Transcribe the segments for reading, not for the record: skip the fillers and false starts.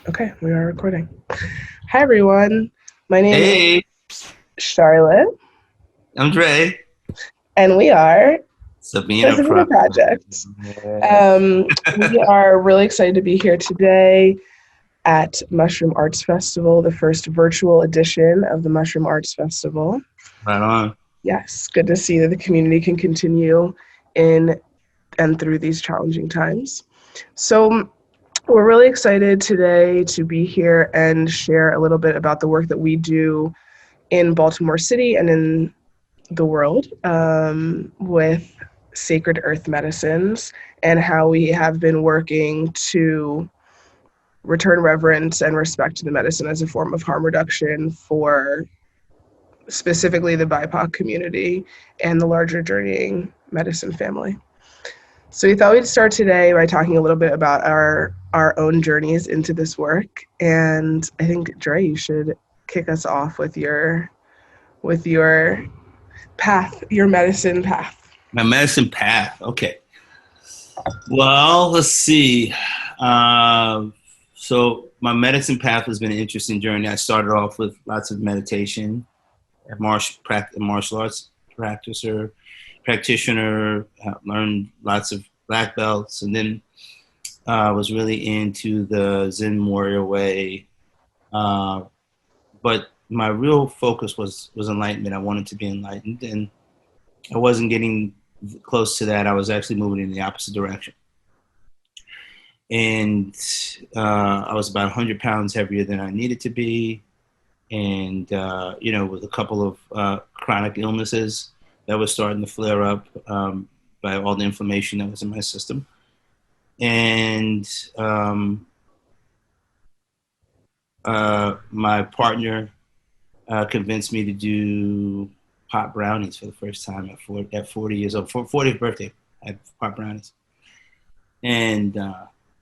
Okay, we are recording. Hi, everyone. My name is Hey, Charlotte, I'm Dre. and we are the Sabina Sabina Project. Project. We are really excited to be here today at Mushroom Arts Festival, the first virtual edition of the Mushroom Arts Festival. Right on. Yes, good to see that the community can continue in and through these challenging times. So, we're really excited today to be here and share a little bit about the work that we do in Baltimore City and in the world with Sacred Earth Medicines and how we have been working to return reverence and respect to the medicine as a form of harm reduction for specifically the BIPOC community and the larger journeying medicine family. So we thought we'd start today by talking a little bit about our own journeys into this work. And I think Dre, you should kick us off with your path, your medicine path. My medicine path. Okay. Well, let's see. Uh, so my medicine path has been an interesting journey. I started off with lots of meditation, martial arts practitioner, learned lots of black belts, and then was really into the Zen warrior way. Uh, but my real focus was enlightenment. I wanted to be enlightened, and I wasn't getting close to that. I was actually moving in the opposite direction. And I was about 100 pounds heavier than I needed to be. And, with a couple of chronic illnesses that was starting to flare up by all the inflammation that was in my system. And my partner convinced me to do pot brownies for the first time at 40 years old. For 40th birthday, I had pot brownies. And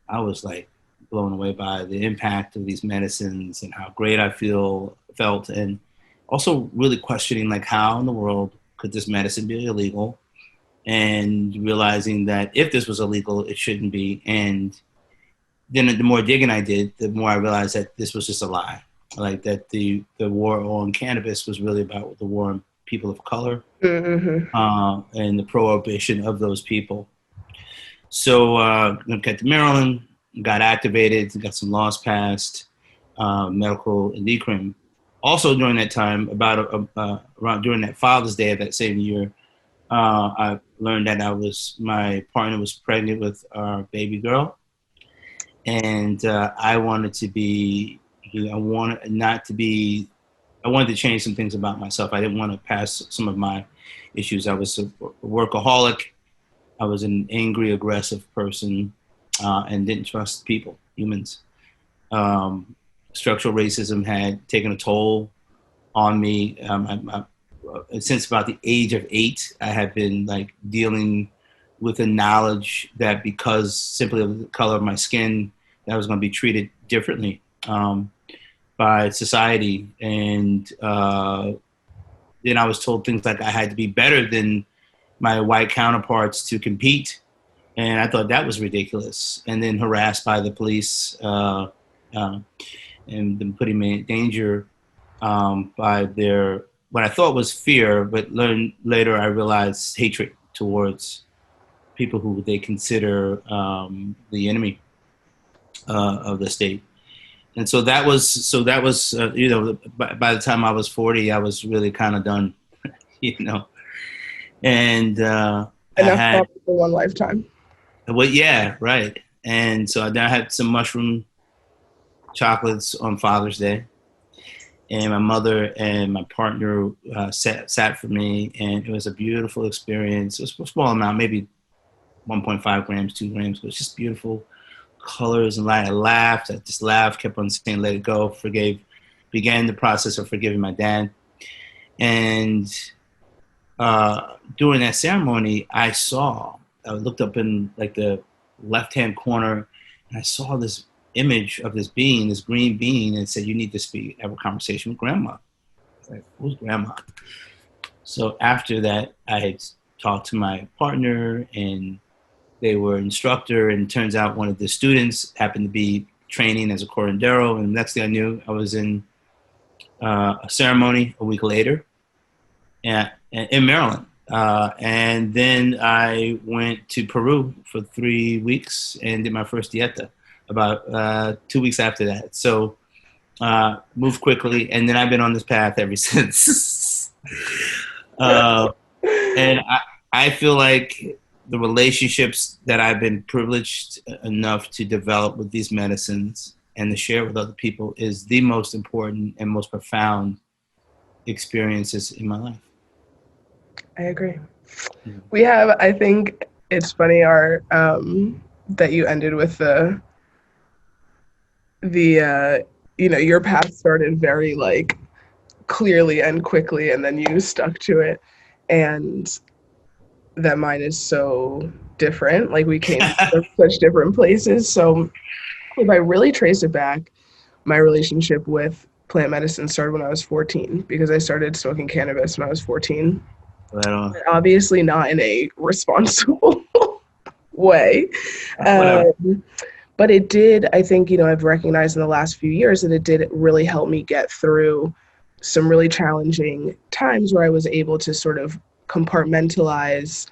I was like blown away by the impact of these medicines and how great I felt, and also really questioning like how in the world could this medicine be illegal, and realizing that if this was illegal, it shouldn't be. And then the more digging I did, the more I realized that this was just a lie. Like that the war on cannabis was really about the war on people of color Mm-hmm. and the prohibition of those people. So I got to Maryland, got activated, got some laws passed, medical and decrim. Also during that time, around during that Father's Day of that same year, I learned that my partner was pregnant with our baby girl, and I wanted to be, I wanted not to be, I wanted to change some things about myself. I didn't want to pass some of my issues. I was a workaholic. I was an angry, aggressive person and didn't trust people, humans. Structural racism had taken a toll on me. Since about the age of 8, I had been like dealing with the knowledge that because simply of the color of my skin, that I was going to be treated differently by society. And then I was told things like I had to be better than my white counterparts to compete, and I thought that was ridiculous. And then harassed by the police uh, and then putting me in danger by their what I thought was fear, but later I realized hatred towards people who they consider the enemy of the state. And by the time I was 40, I was really kind of done, you know. And I Enough had trauma for one lifetime. Well, yeah, right. And so I had some mushroom chocolates on Father's Day, and my mother and my partner sat for me, and it was a beautiful experience. It was a small amount, maybe 1.5 grams, 2 grams, but it's just beautiful colors and light. I laughed. I just laughed, kept on saying, "Let it go." Began the process of forgiving my dad, and during that ceremony, I looked up in like the left hand corner, and I saw this image of this being, this green being, and said, "You need to have a conversation with grandma." I was like, "Who's grandma?" So after that, I had talked to my partner, and they were instructor, and it turns out one of the students happened to be training as a curandero, and next thing I knew, I was in a ceremony a week later in Maryland. And then I went to Peru for 3 weeks and did my first dieta about 2 weeks after that. So moved quickly, and then I've been on this path ever since. And I feel like the relationships that I've been privileged enough to develop with these medicines and to share with other people is the most important and most profound experiences in my life. I agree. We have, I think it's funny, our that you ended with the your path started very like clearly and quickly, and then you stuck to it, and that mine is so different. Like we came from such different places. So if I really trace it back, my relationship with plant medicine started when I was 14, because I started smoking cannabis when I was 14. Obviously not in a responsible way. But it did, I think, I've recognized in the last few years that it did really help me get through some really challenging times where I was able to sort of compartmentalize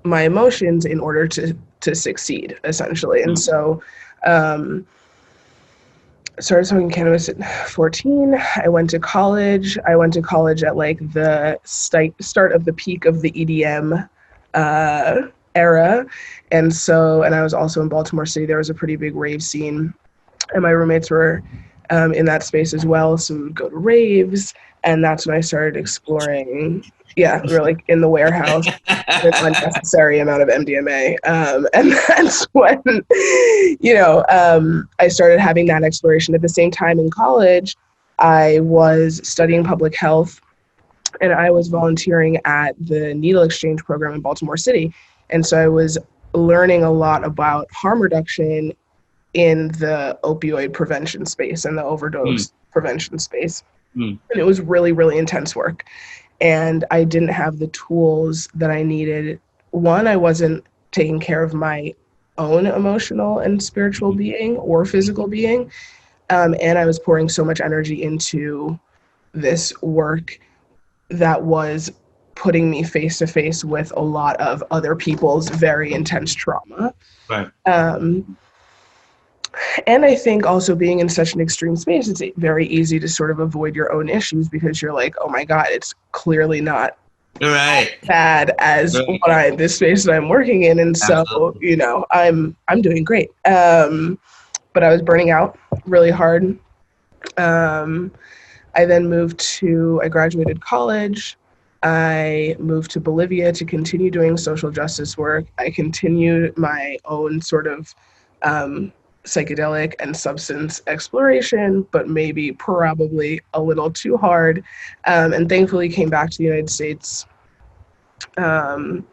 my emotions in order to succeed, essentially. And so started smoking cannabis at 14. I went to college. I went to college at like the start of the peak of the EDM era. And I was also in Baltimore City. There was a pretty big rave scene, and my roommates were in that space as well. So we would go to raves, and that's when I started exploring. Yeah, we were like in the warehouse with an unnecessary amount of MDMA. And that's when, I started having that exploration. At the same time in college, I was studying public health, and I was volunteering at the needle exchange program in Baltimore City. And so I was learning a lot about harm reduction in the opioid prevention space and the overdose prevention space. And it was really, really intense work. And I didn't have the tools that I needed. One, I wasn't taking care of my own emotional and spiritual being or physical being. And I was pouring so much energy into this work that was putting me face to face with a lot of other people's very intense trauma. Right. And I think also being in such an extreme space, it's very easy to sort of avoid your own issues because you're like, oh my God, it's clearly not bad as this space that I'm working in. And so, I'm doing great. But I was burning out really hard. I then I graduated college. I moved to Bolivia to continue doing social justice work. I continued my own sort of psychedelic and substance exploration, but probably a little too hard. And thankfully came back to the United States and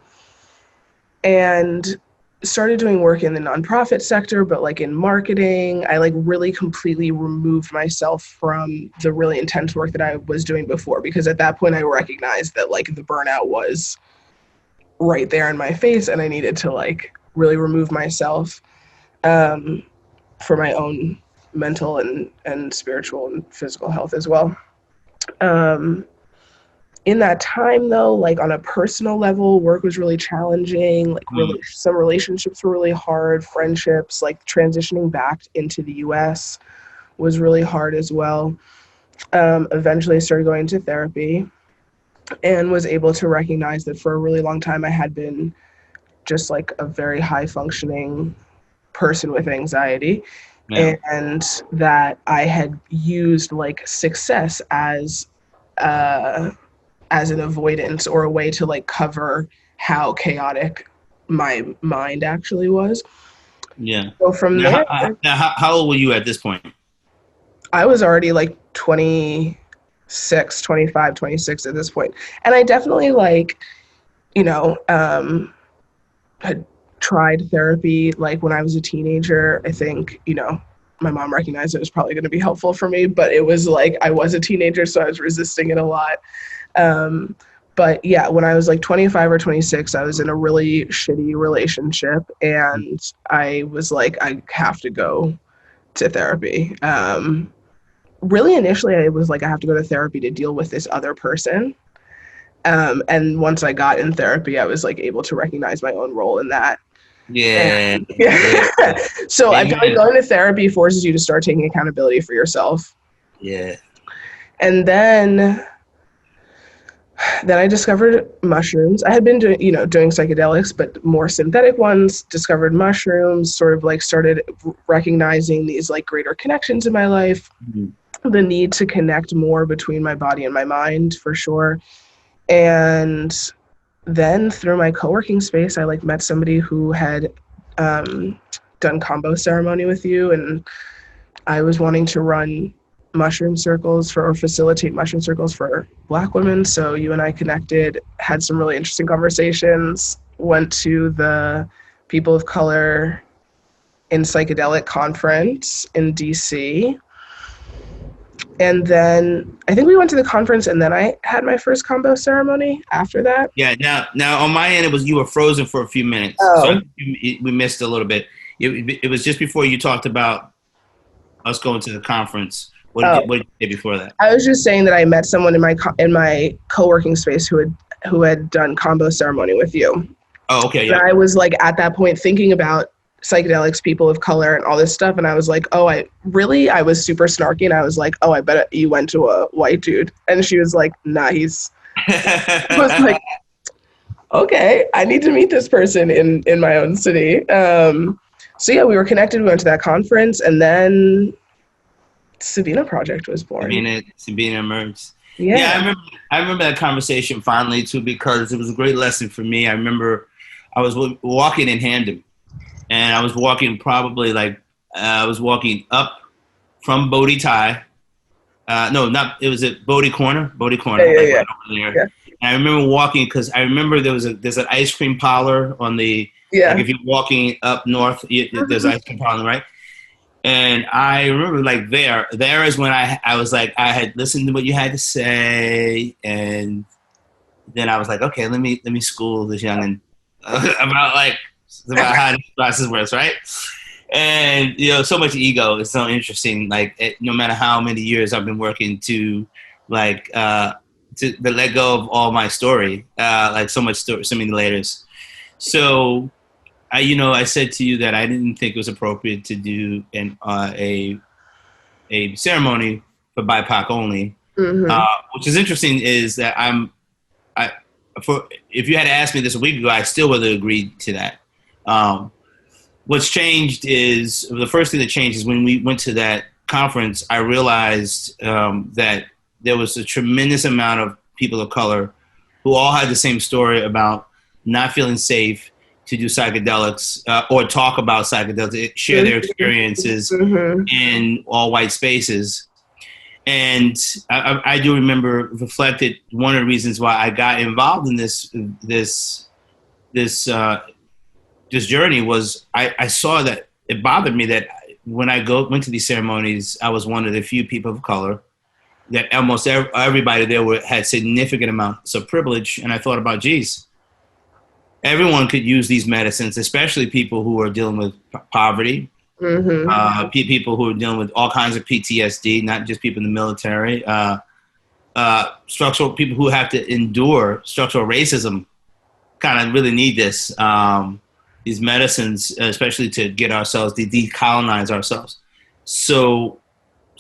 started doing work in the nonprofit sector, but like in marketing. I like really completely removed myself from the really intense work that I was doing before, because at that point I recognized that like the burnout was right there in my face, and I needed to like really remove myself for my own mental and spiritual and physical health as well. In that time though, like on a personal level, work was really challenging. Like some relationships were really hard, friendships, like transitioning back into the US was really hard as well. Eventually I started going to therapy and was able to recognize that for a really long time I had been just like a very high functioning person with anxiety, and that I had used like success as an avoidance or a way to like cover how chaotic my mind actually was. Yeah. So from there, how old were you at this point? I was already like 26, 25, 26 at this point. And I definitely like, had tried therapy like when I was a teenager. I think, my mom recognized it was probably going to be helpful for me, but it was like I was a teenager, so I was resisting it a lot. But yeah, when I was like 25 or 26, I was in a really shitty relationship, and I was like, I have to go to therapy. Really, initially, I was like, I have to go to therapy to deal with this other person. And once I got in therapy, I was like able to recognize my own role in that. Yeah, And yeah. yeah. So I feel like Amen. going to therapy forces you to start taking accountability for yourself. Yeah. And then I discovered mushrooms. I had been doing psychedelics, but more synthetic ones. Discovered mushrooms, sort of like started recognizing these like greater connections in my life, the need to connect more between my body and my mind, for sure. And then through my co-working space, I like met somebody who had done combo ceremony with you, and I was wanting to run mushroom circles for, or facilitate mushroom circles for Black women. So you and I connected, had some really interesting conversations, went to the People of Color in Psychedelic conference in DC. And then I think we went to the conference, and then I had my first combo ceremony after that. Yeah. Now on my end, it was you were frozen for a few minutes, so Oh. we missed a little bit. It was just before you talked about us going to the conference. What did you say before that? I was just saying that I met someone in my co-working space who had done combo ceremony with you. Oh, okay. Yeah. And I was like at that point thinking about psychedelics, people of color, and all this stuff, and I was like, I was super snarky, and I was like, I bet you went to a white dude, and she was like, nah, I was like, okay, I need to meet this person in my own city. So yeah, we were connected. We went to that conference, and then Sabina Project was born. Sabina emerged. Yeah. Yeah, I remember that conversation fondly too, because it was a great lesson for me. I remember I was walking in Hamden, and I was walking probably I was walking up from Bodhi Thai. It was at Bodhi Corner. Yeah. Right over there. Yeah. And I remember walking because I remember there's an ice cream parlor on the, like if you're walking up north, there's ice cream parlor, right? And I remember like there is when I was like, I had listened to what you had to say, and then I was like, okay, let me school this youngin about how this process works, right? And so much ego is so interesting. Like no matter how many years I've been working to to let go of all my story, like so many layers. So I said to you that I didn't think it was appropriate to do a ceremony for BIPOC only. Which is interesting is that if you had asked me this a week ago, I still would have agreed to that. What's changed is, the first thing that changed is when we went to that conference, I realized that there was a tremendous amount of people of color who all had the same story about not feeling safe to do psychedelics or talk about psychedelics, share their experiences in all white spaces. And I do remember reflected one of the reasons why I got involved in this journey was I saw that it bothered me that when I went to these ceremonies, I was one of the few people of color, that almost everybody there had significant amounts of privilege. And I thought about, geez, everyone could use these medicines, especially people who are dealing with poverty, people who are dealing with all kinds of PTSD, not just people in the military, structural people who have to endure structural racism kind of really need this. These medicines, especially to get ourselves, to decolonize ourselves. So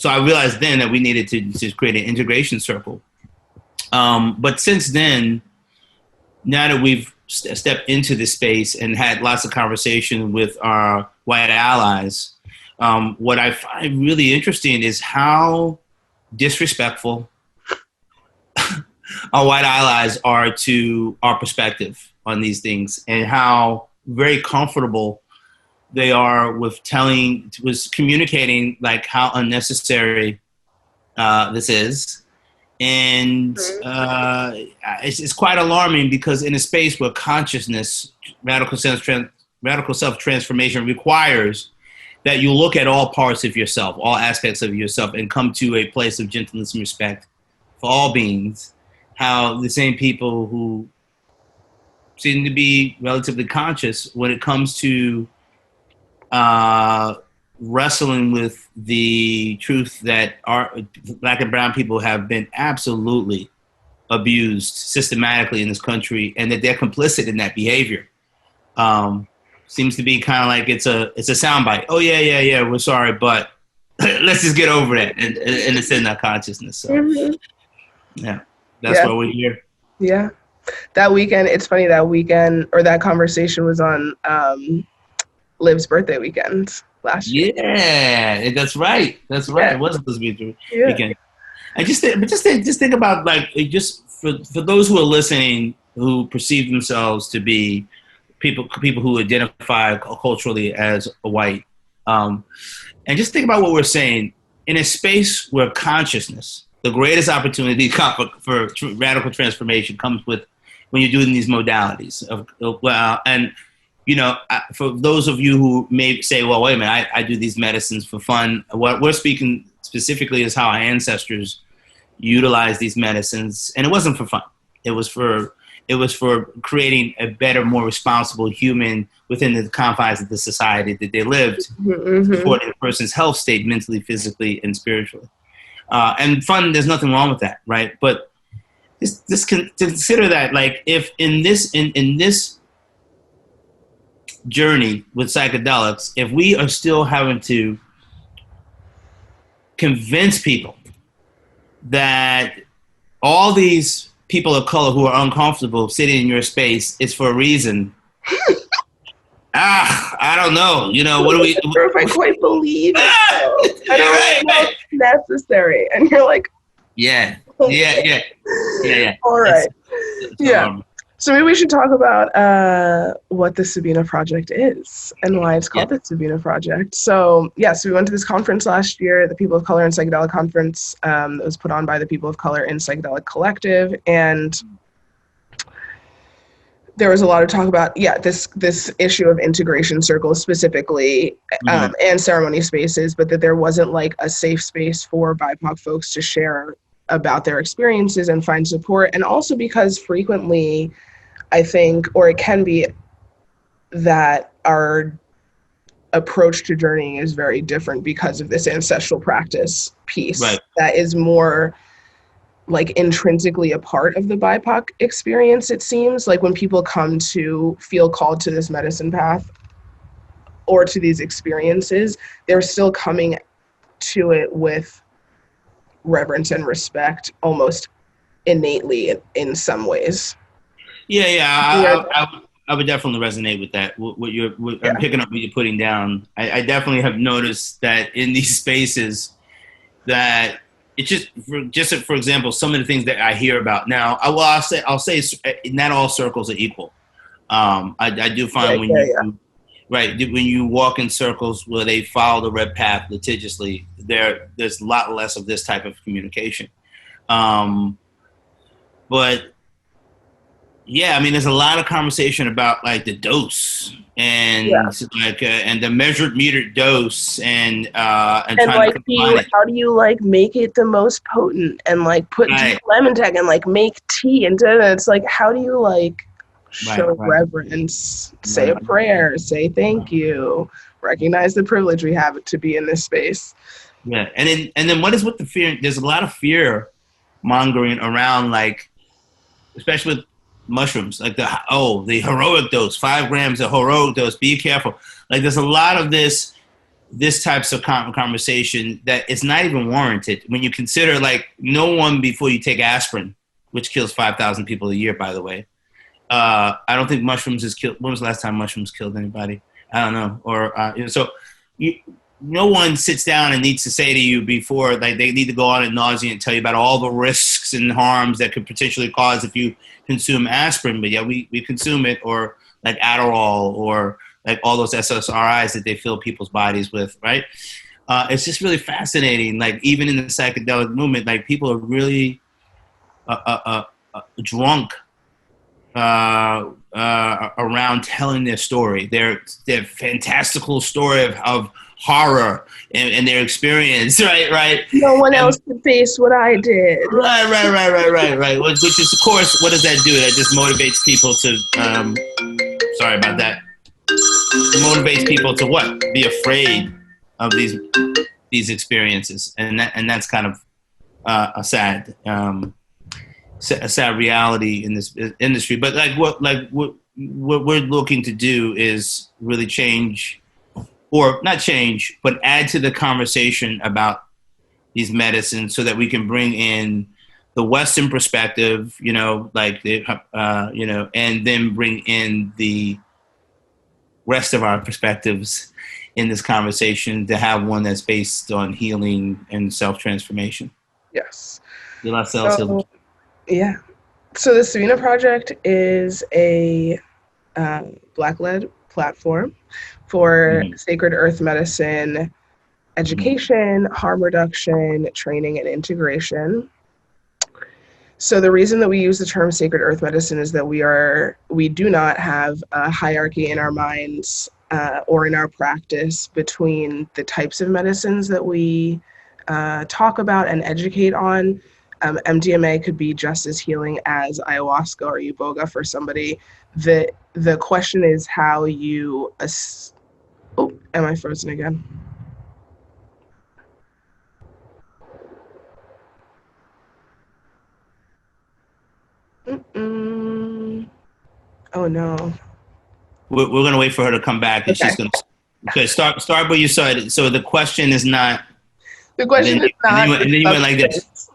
I realized then that we needed to create an integration circle. But since then, now that we've stepped into this space and had lots of conversation with our white allies, what I find really interesting is how disrespectful our white allies are to our perspective on these things, and how very comfortable they are with communicating like how unnecessary this is. And it's quite alarming, because in a space where consciousness, radical self-transformation requires that you look at all parts of yourself, all aspects of yourself, and come to a place of gentleness and respect for all beings, how the same people who seem to be relatively conscious when it comes to wrestling with the truth that our Black and brown people have been absolutely abused systematically in this country, and that they're complicit in that behavior. Seems to be kind of like it's a soundbite. Oh yeah, we're sorry, but let's just get over that, and it's in our consciousness. So yeah, that's why we're here. Yeah, that weekend. It's funny, that weekend or that conversation was on Liv's birthday weekend last year. Yeah, that's right. That's right. Yeah. It was Liv's birthday weekend. I just think about, like, just for those who are listening who perceive themselves to be people who identify culturally as white, and just think about what we're saying in a space where consciousness, the greatest opportunity for radical transformation, comes with when you're doing these modalities and you know, for those of you who may say, well, wait a minute, I do these medicines for fun. What we're speaking specifically is how our ancestors utilized these medicines, and it wasn't for fun. It was for creating a better, more responsible human within the confines of the society that they lived, supporting a person's health state, mentally, physically, and spiritually. And fun, there's nothing wrong with that, right? But just consider that, like, if in this journey with psychedelics, if we are still having to convince people that all these people of color who are uncomfortable sitting in your space is for a reason, I don't know. You know, what do we? I quite believe it. I don't know if it's necessary. And you're like, yeah. All right. So maybe we should talk about what the Sabina Project is and why it's called the Sabina Project. So we went to this conference last year, the People of Color in Psychedelic Conference, that was put on by the People of Color in Psychedelic Collective. And there was a lot of talk about, this issue of integration circles specifically, and ceremony spaces, but that there wasn't like a safe space for BIPOC folks to share about their experiences and find support. And also because frequently, I think, or it can be, that our approach to journeying is very different because of this ancestral practice piece that is more like intrinsically a part of the BIPOC experience. It seems like when people come to feel called to this medicine path or to these experiences, they're still coming to it with reverence and respect, almost innately in some ways. I would definitely resonate with that. I'm picking up what you're putting down. I definitely have noticed that in these spaces that it's just for example, some of the things that I hear about now. I'll say not all circles are equal. I do find when you walk in circles where they follow the red path litigiously, there's a lot less of this type of communication. But yeah, I mean, there's a lot of conversation about like the dose and and the metered dose and trying to how do you like make it the most potent and like put lemon tech and like make tea and it's like, how do you like show reverence, say a prayer, say thank you, recognize the privilege we have to be in this space. Yeah, and then what is with the fear? There's a lot of fear mongering around, like, especially with mushrooms, like the heroic dose, 5 grams of heroic dose, be careful. Like, there's a lot of this types of conversation that is not even warranted when you consider, like, no one before you take aspirin, which kills 5,000 people a year, by the way. I don't think mushrooms has killed. When was the last time mushrooms killed anybody? I don't know. Or no one sits down and needs to say to you before, like, they need to go on ad nauseum and tell you about all the risks and harms that could potentially cause if you consume aspirin. But we consume it, or like Adderall, or like all those SSRIs that they fill people's bodies with, right? It's just really fascinating. Like, even in the psychedelic movement, like, people are really drunk around telling their story, their fantastical story of horror and their experience, right? No one else can face what I did. Right. Which is, of course, what does that do? That just motivates people to, sorry about that. It motivates people to what? Be afraid of these experiences, and that's kind of a sad reality in this industry. But what we're looking to do is really change, or not change, but add to the conversation about these medicines, so that we can bring in the Western perspective, and then bring in the rest of our perspectives in this conversation, to have one that's based on healing and self-transformation. Yes. So, yeah. So the Sabina Project is a Black-led platform for sacred earth medicine education, harm reduction, training, and integration. So the reason that we use the term sacred earth medicine is that we do not have a hierarchy in our minds or in our practice between the types of medicines that we talk about and educate on. MDMA could be just as healing as ayahuasca or iboga for somebody. The question is how you... am I frozen again? Oh no. We're going to wait for her to come back, and Okay. she's going to. Okay, start where you started. So the question is not. The question is not. And then you went like this.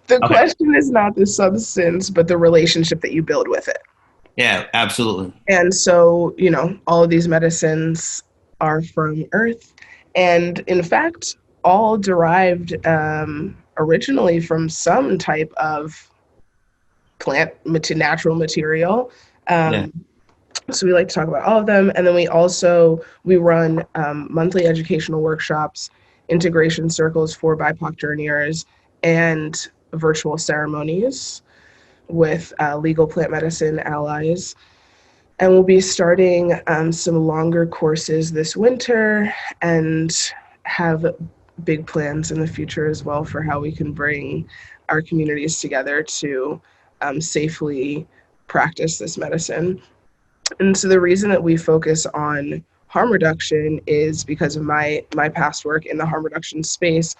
The question is not the substance, but the relationship that you build with it. Yeah, absolutely. And so, all of these medicines are from Earth, and in fact, all derived originally from some type of plant natural material. So we like to talk about all of them. And then we run monthly educational workshops, integration circles for BIPOC journeyers, and virtual ceremonies with legal plant medicine allies. And we'll be starting some longer courses this winter, and have big plans in the future as well for how we can bring our communities together to safely practice this medicine. And so the reason that we focus on harm reduction is because of my past work in the harm reduction space,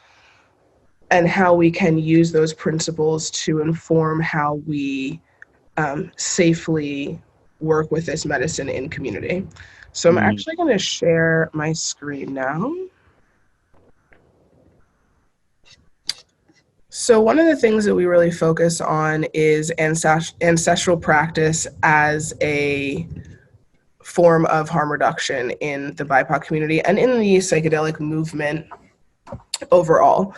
and how we can use those principles to inform how we safely work with this medicine in community. So I'm actually going to share my screen now. So one of the things that we really focus on is ancestral practice as a form of harm reduction in the BIPOC community and in the psychedelic movement overall.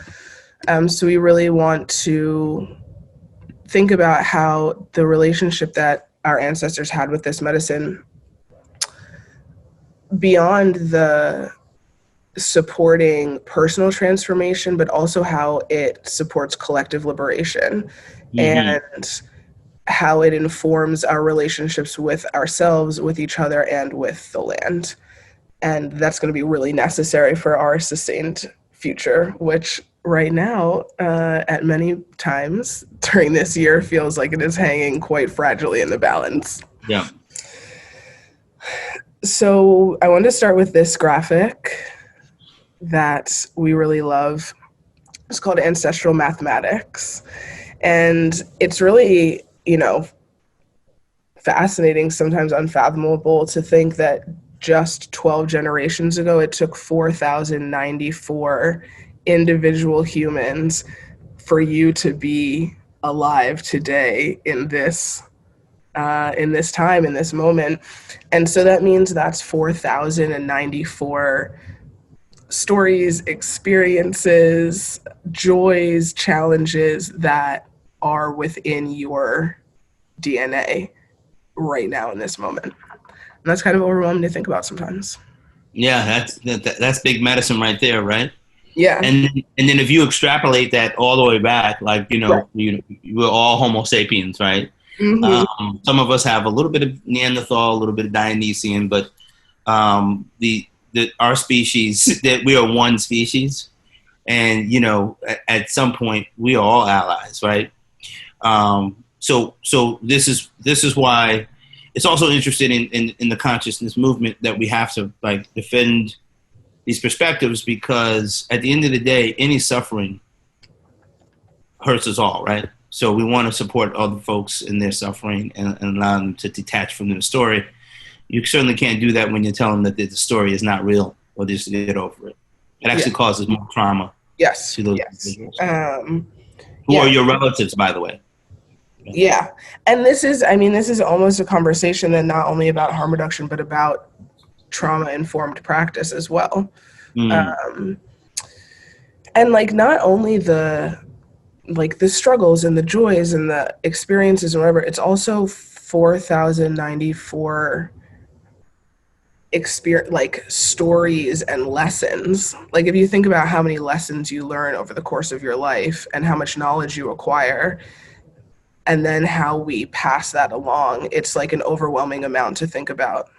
So we really want to think about how the relationship that our ancestors had with this medicine, beyond the supporting personal transformation, but also how it supports collective liberation, and how it informs our relationships with ourselves, with each other, and with the land. And that's going to be really necessary for our sustained future, which right now, at many times during this year, feels like it is hanging quite fragilely in the balance. Yeah. So I wanted to start with this graphic that we really love. It's called Ancestral Mathematics. And it's really, fascinating, sometimes unfathomable to think that just 12 generations ago, it took 4,094 individual humans for you to be alive today in this time, in this moment. And so that means that's 4,094 stories, experiences, joys, challenges that are within your DNA right now in this moment. And that's kind of overwhelming to think about sometimes. Yeah, that's big medicine right there, right? Yeah. And then if you extrapolate that all the way back, like, right. We're all Homo sapiens, right? Some of us have a little bit of Neanderthal, a little bit of Dionysian, but our species, that we are one species, and at some point we are all allies, right? So this is why it's also interesting in the consciousness movement that we have to like defend these perspectives, because at the end of the day, any suffering hurts us all, right? So we want to support other folks in their suffering and allow them to detach from their story. You certainly can't do that when you tell them that the story is not real or just to get over it. It actually causes more trauma to those individuals. Who are your relatives, by the way? Yeah. And this is almost a conversation that not only about harm reduction, but about trauma-informed practice as well. And like not only the struggles and the joys and the experiences and whatever, it's also 4,094 stories and lessons. Like if you think about how many lessons you learn over the course of your life and how much knowledge you acquire, and then how we pass that along, it's like an overwhelming amount to think about.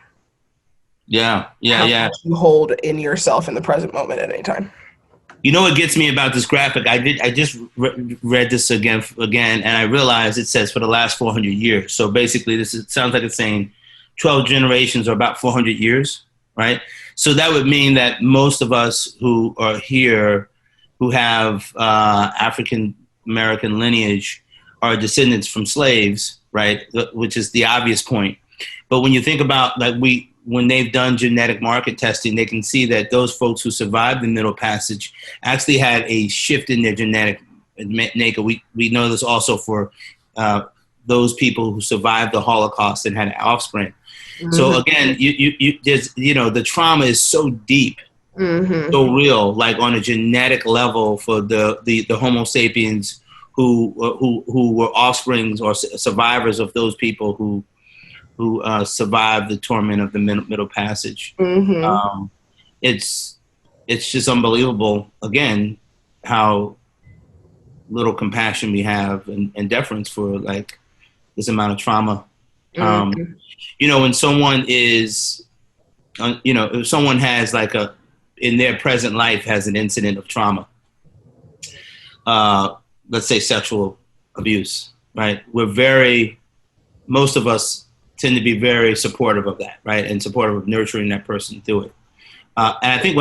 Yeah. Much you hold in yourself in the present moment at any time. You know what gets me about this graphic? I just read this again, and I realized it says for the last 400 years. So basically, it sounds like it's saying 12 generations or about 400 years, right? So that would mean that most of us who are here, who have African American lineage, are descendants from slaves, right? Which is the obvious point. But when you think about when they've done genetic market testing, they can see that those folks who survived the Middle Passage actually had a shift in their genetic makeup. We know this also for those people who survived the Holocaust and had offspring. Mm-hmm. So again, the trauma is so deep, so real, like on a genetic level for the Homo sapiens who were offsprings or survivors of those people who survived the torment of the Middle Passage. Mm-hmm. It's just unbelievable, again, how little compassion we have and deference for like this amount of trauma. Mm-hmm. When someone is, if someone has in their present life has an incident of trauma, let's say sexual abuse, right? Most of us tend to be very supportive of that, right? And supportive of nurturing that person through it. And I think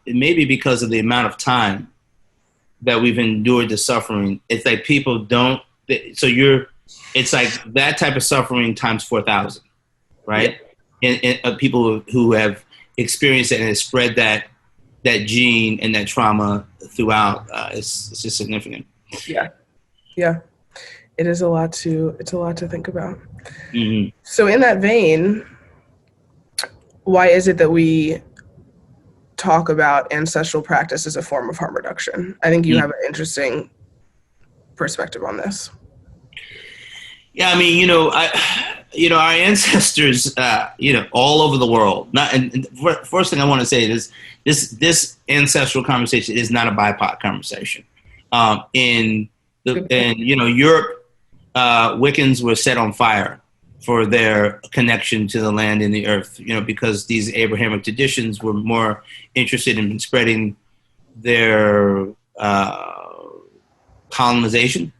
it may be because of the amount of time that we've endured the suffering. It's like people don't, it's like that type of suffering times 4,000, right? Yeah. And people who have experienced it and have spread that gene and that trauma throughout, it's just significant. Yeah. It is a lot to think about. Mm-hmm. So in that vein, why is it that we talk about ancestral practice as a form of harm reduction? I think you have an interesting perspective on this. Yeah, I mean, our ancestors, all over the world. First thing I want to say is this ancestral conversation is not a BIPOC conversation. In Europe, Wiccans were set on fire for their connection to the land and the earth, because these Abrahamic traditions were more interested in spreading their colonization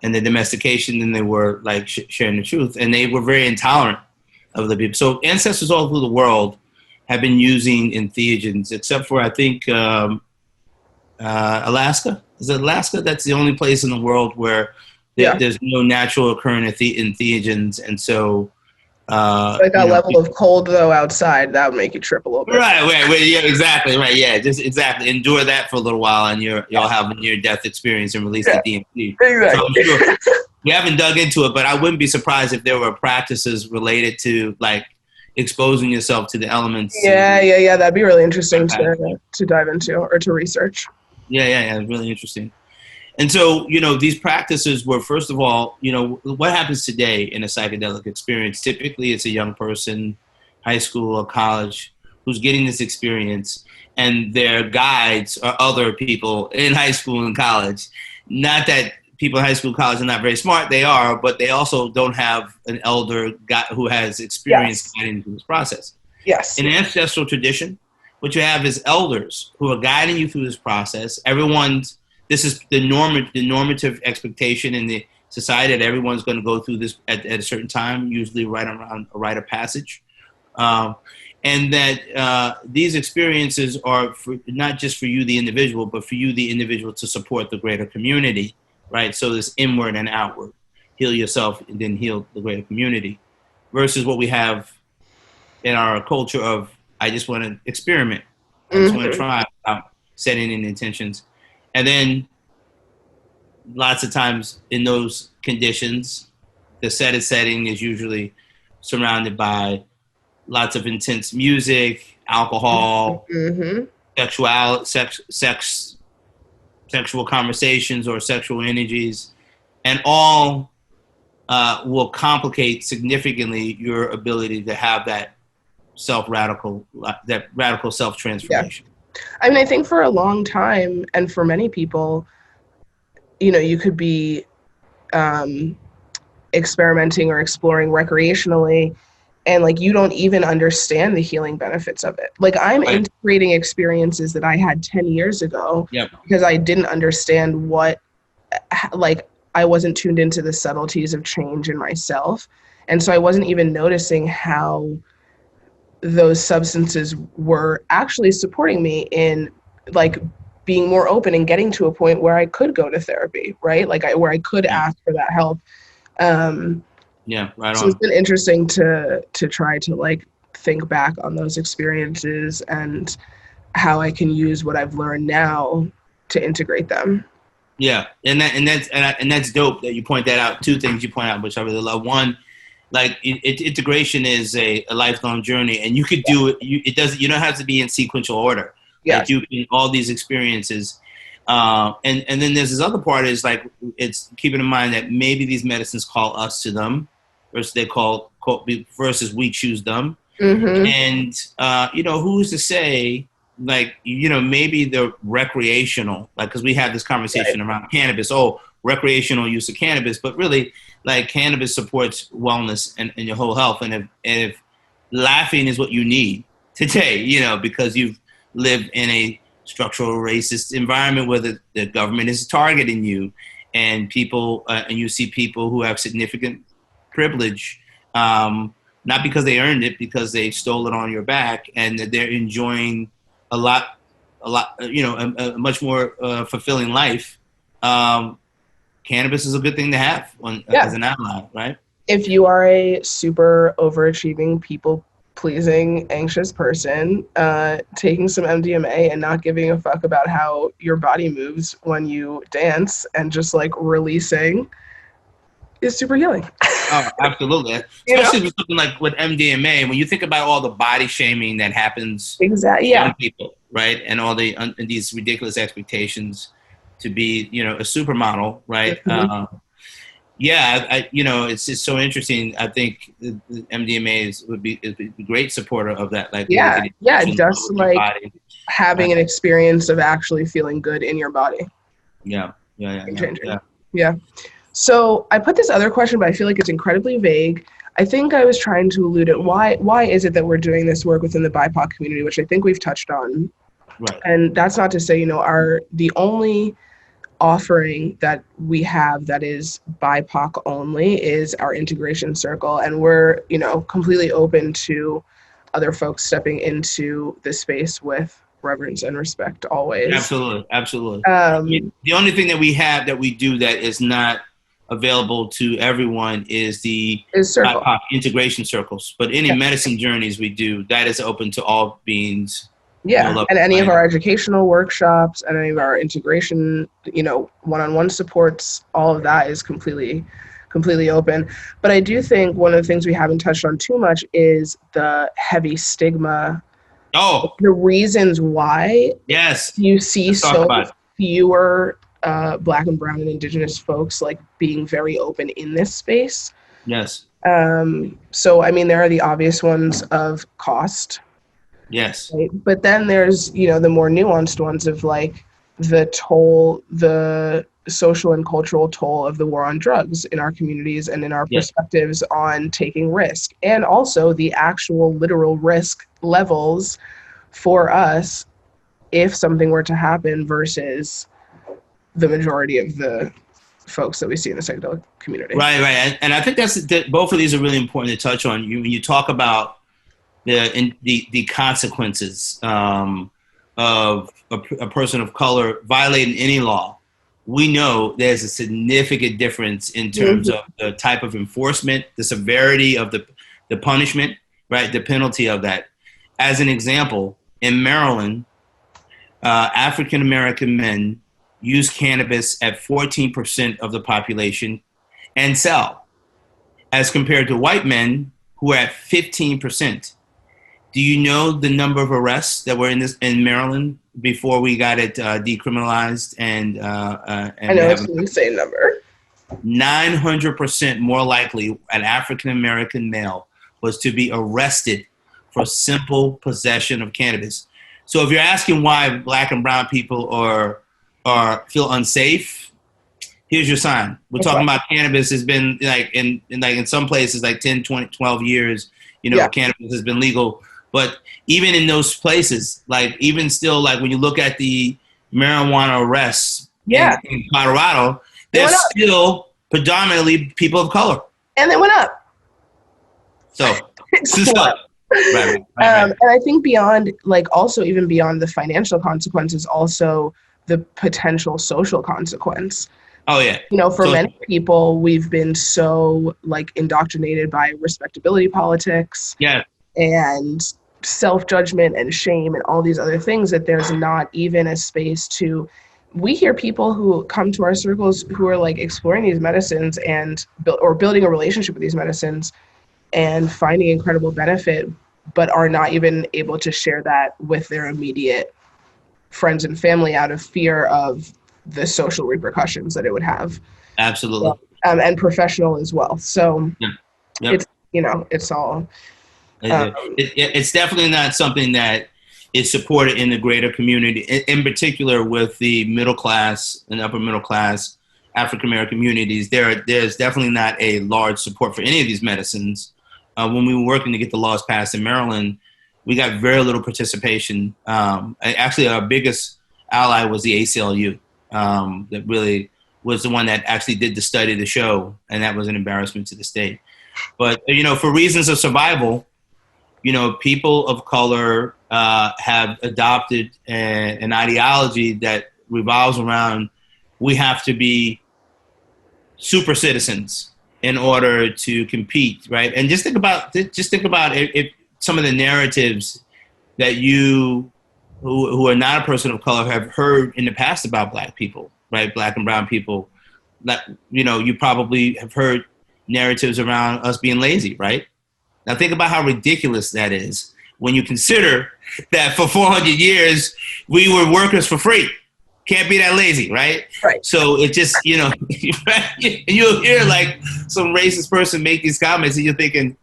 and the domestication than they were sharing the truth. And they were very intolerant of the people. So ancestors all through the world have been using entheogens, except for, I think, Alaska. Is it Alaska? That's the only place in the world where there's no natural occurring entheogens. And so... that level of cold, though, outside, that would make you trip a little bit. Right, yeah, exactly, right, yeah, just exactly. Endure that for a little while, and you'll have a near-death experience and release the DMT. Exactly. So I'm sure we haven't dug into it, but I wouldn't be surprised if there were practices related to, exposing yourself to the elements. Yeah, that'd be really interesting to dive into or to research. Yeah, really interesting. And so, these practices were, first of all, what happens today in a psychedelic experience? Typically, it's a young person, high school or college, who's getting this experience, and their guides are other people in high school and college. Not that people in high school and college are not very smart, they are, but they also don't have an elder guy who has experience guiding through this process. Yes. In an ancestral tradition, what you have is elders who are guiding you through this process. This is the normative expectation in the society that everyone's going to go through this at a certain time, usually right around a rite of passage. And that these experiences are not just for you, the individual, but for you, the individual, to support the greater community, right? So this inward and outward. Heal yourself and then heal the greater community, versus what we have in our culture of, I just want to experiment. I just want to try without setting in intentions. And then lots of times in those conditions, the setting is usually surrounded by lots of intense music, alcohol, sexual conversations or sexual energies, and all will complicate significantly your ability to have that radical self-transformation. Yeah. I mean, I think for a long time, and for many people, you could be experimenting or exploring recreationally, and like you don't even understand the healing benefits of it. Like I'm integrating experiences that I had 10 years ago because I didn't understand I wasn't tuned into the subtleties of change in myself. And so I wasn't even noticing how those substances were actually supporting me in like being more open and getting to a point where I could go to therapy, right? Like where I could ask for that help. So it's been interesting to try to like think back on those experiences and how I can use what I've learned now to integrate them. Yeah, and that's dope that you point that out. Two things you point out, which I really love. One, like integration is a lifelong journey, and you could do it. You don't have to be in sequential order. Yeah, like you in all these experiences, and then there's this other part is like it's keeping in mind that maybe these medicines call us to them, versus versus we choose them, and who's to say? Like, maybe the recreational, like, because we had this conversation around cannabis, recreational use of cannabis, but really, like, cannabis supports wellness and your whole health. And if laughing is what you need today, because you've lived in a structural racist environment where the government is targeting you, and people, and you see people who have significant privilege, not because they earned it, because they stole it on your back, and they're enjoying a much more fulfilling life. Cannabis is a good thing to have as an ally, right? If you are a super overachieving, people-pleasing, anxious person, taking some MDMA and not giving a fuck about how your body moves when you dance and just like releasing is super healing. Oh, absolutely. Especially with something like with MDMA, when you think about all the body shaming that happens to young people, right? And all these ridiculous expectations to be, a supermodel, right? It's just so interesting. I think the MDMA would be a great supporter of that. Like, just like having an experience of actually feeling good in your body. Yeah. So I put this other question, but I feel like it's incredibly vague. I think I was trying to allude at why is it that we're doing this work within the BIPOC community, which I think we've touched on. Right. And that's not to say, the only offering that we have that is BIPOC only is our integration circle. And we're, completely open to other folks stepping into this space with reverence and respect always. Absolutely. The only thing that we have that we do that is not available to everyone is the BIPOC integration circles. But any medicine journeys we do, that is open to all beings. Yeah, and any of our educational workshops and any of our integration, one-on-one supports, all of that is completely open. But I do think one of the things we haven't touched on too much is the heavy stigma. The reasons why you see so fewer Black and Brown and Indigenous folks like being very open in this space. Yes. So, I mean, there are the obvious ones of cost. Yes. Right? But then there's, the more nuanced ones of like the toll, the social and cultural toll of the war on drugs in our communities and in our perspectives on taking risk, and also the actual literal risk levels for us if something were to happen versus the majority of the folks that we see in the psychedelic community. Right. And I think both of these are really important to touch on. When you talk about the consequences of a person of color violating any law, we know there's a significant difference in terms of the type of enforcement, the severity of the punishment, right, the penalty of that. As an example, in Maryland, African American men use cannabis at 14% of the population and sell, as compared to white men who are at 15%. Do you know the number of arrests that were in Maryland before we got it decriminalized? And I know it's an insane number. 900% more likely an African American male was to be arrested for simple possession of cannabis. So if you're asking why Black and brown people feel unsafe, here's your sign. We're talking about cannabis has been in some places like 10, 20, 12 years, cannabis has been legal. But even in those places, like even still, like when you look at the marijuana arrests in Colorado, they're still predominantly people of color. And they went up. So, Right. And I think beyond, also even beyond the financial consequences, also the potential social consequence. Oh, yeah. For many people, we've been so indoctrinated by respectability politics and self-judgment and shame and all these other things that there's not even a space to. We hear people who come to our circles who are exploring these medicines or building a relationship with these medicines and finding incredible benefit, but are not even able to share that with their immediate friends and family out of fear of the social repercussions that it would have. Absolutely. And professional as well. So it's, it's all. It's definitely not something that is supported in the greater community, in particular with the middle class and upper middle class African-American communities. There's definitely not a large support for any of these medicines. When we were working to get the laws passed in Maryland, we got very little participation. Actually, our biggest ally was the ACLU. That really was the one that actually did the study to show, and that was an embarrassment to the state. But, for reasons of survival, people of color have adopted an ideology that revolves around we have to be super citizens in order to compete, right? And just think about if some of the narratives that you, who are not a person of color, have heard in the past about Black people, right? Black and brown people. That you probably have heard narratives around us being lazy, right? Now think about how ridiculous that is when you consider that for 400 years we were workers for free. Can't be that lazy, right? Right. So it just, you'll hear some racist person make these comments and you're thinking,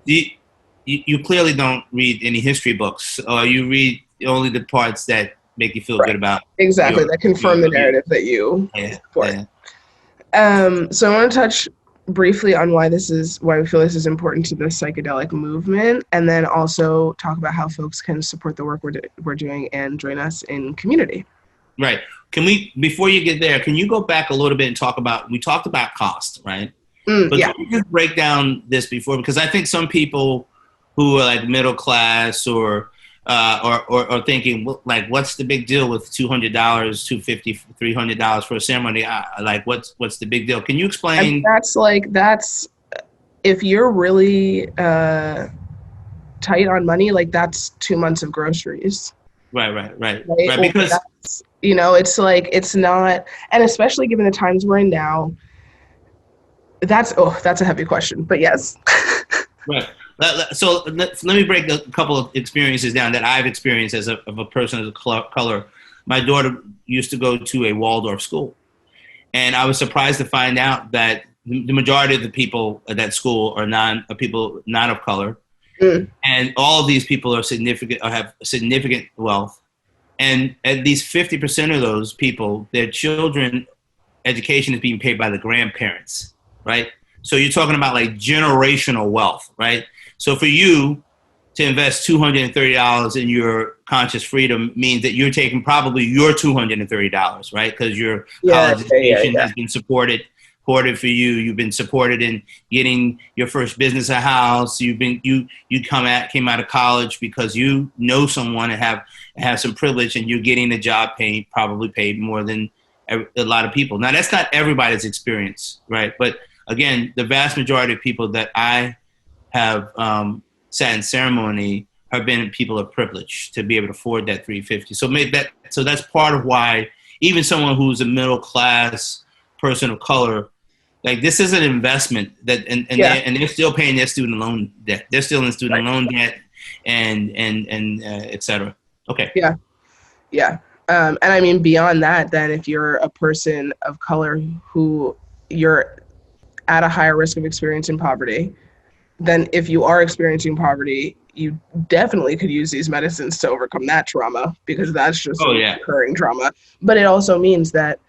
you clearly don't read any history books, or you read only the parts that make you feel good about. Exactly, that confirm the narrative that you support. So I want to touch briefly on why we feel this is important to the psychedelic movement, and then also talk about how folks can support the work we're doing and join us in community. Right. Before you get there, can you go back a little bit and we talked about cost, right? But can you just break down this before? Because I think some people who are middle class or thinking, what's the big deal with $200, $250, $300 for a ceremony? What's the big deal? Can you explain? And that's if you're really tight on money, that's 2 months of groceries. Right. Because it's not, and especially given the times we're in now, that's a heavy question, but yes. Right. So let me break a couple of experiences down that I've experienced as a person of color. My daughter used to go to a Waldorf school, and I was surprised to find out that the majority of the people at that school are people not of color, and all of these people are significant or have significant wealth, and at least 50% of those people, their children education is being paid by the grandparents, right? So you're talking about like generational wealth, right? So for you to invest $230 in your conscious freedom means that you're taking probably your $230, right? Because your college education has been supported for you. You've been supported in getting your first business, a house. You came out of college because you know someone and have some privilege, and you're getting a job probably paid more than a lot of people. Now that's not everybody's experience, right? But again, the vast majority of people that I have sat in ceremony have been people of privilege to be able to afford that $350. So that's part of why even someone who's a middle class person of color, like this is an investment that, and they're still paying their student loan debt. They're still in student loan debt, and et cetera. Okay. Yeah. Yeah. And I mean, beyond that, then if you're a person of color who you're at a higher risk of experiencing poverty, then if you are experiencing poverty, you definitely could use these medicines to overcome that trauma, because that's just recurring trauma. But it also means that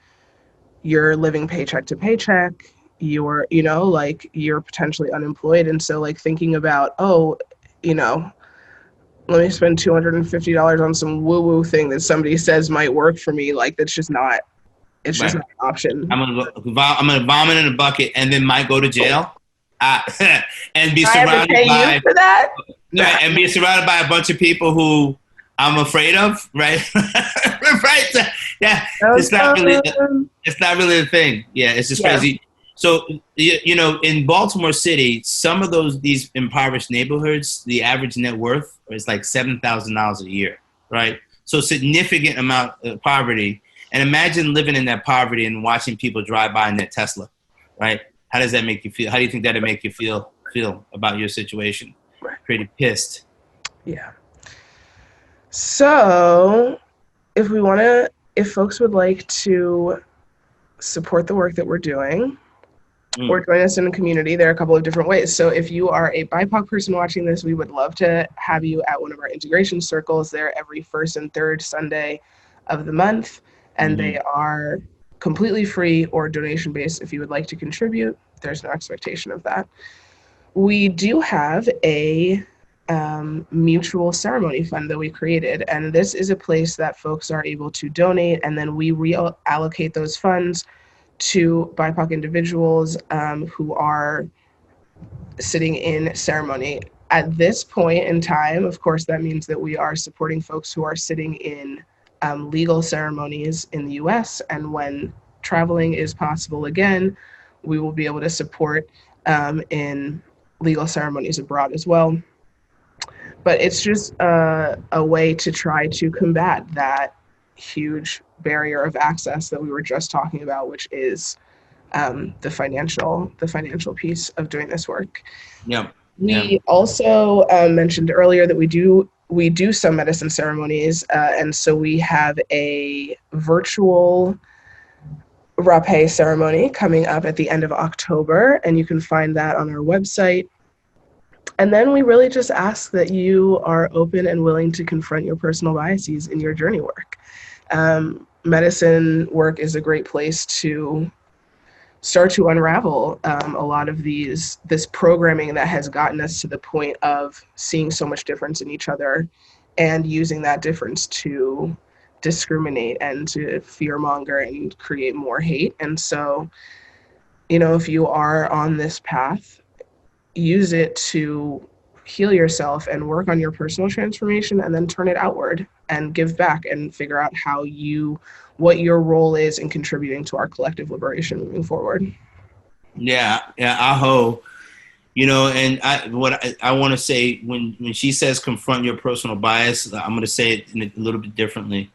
you're living paycheck to paycheck, you're potentially unemployed. And so like thinking about, let me spend $250 on some woo-woo thing that somebody says might work for me, like that's just not, it's just not an option. I'm gonna vomit in a bucket and then might go to jail. And be surrounded by for that? And be surrounded by a bunch of people who I'm afraid of, right? Right? Yeah, it's not really the thing. Yeah, it's just crazy. So in Baltimore City, some of these impoverished neighborhoods, the average net worth is like $7,000 a year, right? So significant amount of poverty. And imagine living in that poverty and watching people drive by in their Tesla, right? How does that make you feel? How do you think that'll make you feel about your situation? Pretty pissed. Yeah. So if folks would like to support the work that we're doing or join us in the community, there are a couple of different ways. So if you are a BIPOC person watching this, we would love to have you at one of our integration circles. They're every first and third Sunday of the month, and they are completely free or donation-based. If you would like to contribute, there's no expectation of that. We do have a mutual ceremony fund that we created, and this is a place that folks are able to donate, and then we reallocate those funds to BIPOC individuals who are sitting in ceremony. At this point in time, of course, that means that we are supporting folks who are sitting in legal ceremonies in the US, and when traveling is possible again, we will be able to support in legal ceremonies abroad as well. But it's just a way to try to combat that huge barrier of access that we were just talking about, which is the financial piece of doing this work. Yeah. We also mentioned earlier that we do some medicine ceremonies, and so we have a virtual rapé ceremony coming up at the end of October, and you can find that on our website. And then we really just ask that you are open and willing to confront your personal biases in your journey work. Medicine work is a great place to start to unravel a lot of this programming that has gotten us to the point of seeing so much difference in each other and using that difference to discriminate and to fearmonger and create more hate. And so, if you are on this path, use it to heal yourself and work on your personal transformation, and then turn it outward and give back and figure out what your role is in contributing to our collective liberation moving forward. Yeah, aho. And I want to say, when she says confront your personal bias, I'm going to say it a little bit differently.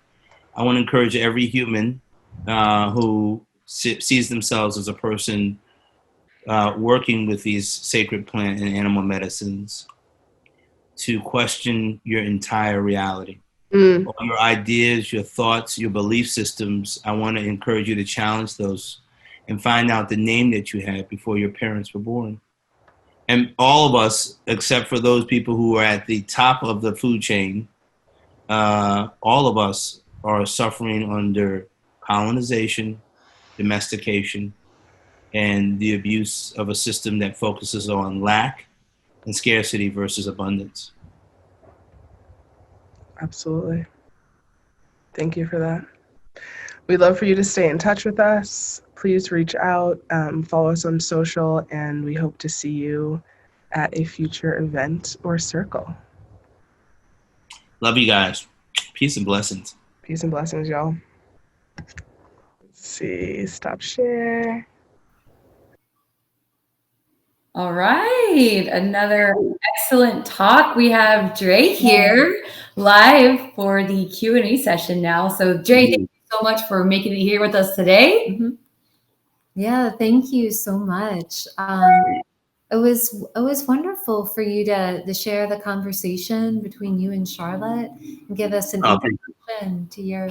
I want to encourage every human who sees themselves as a person working with these sacred plant and animal medicines to question your entire reality. All your ideas, your thoughts, your belief systems. I want to encourage you to challenge those and find out the name that you had before your parents were born. And all of us, except for those people who are at the top of the food chain, all of us are suffering under colonization, domestication, and the abuse of a system that focuses on lack and scarcity versus abundance. Absolutely. Thank you for that. We'd love for you to stay in touch with us. Please reach out, follow us on social, and we hope to see you at a future event or circle. Love you guys. Peace and blessings. Peace and blessings, y'all. Let's see, stop share. All right, another excellent talk. We have Dre here live for the Q&A session now. So Dre, thank you so much for making it here with us today. Yeah, thank you so much. It was wonderful for you to share the conversation between you and Charlotte and give us an introduction to your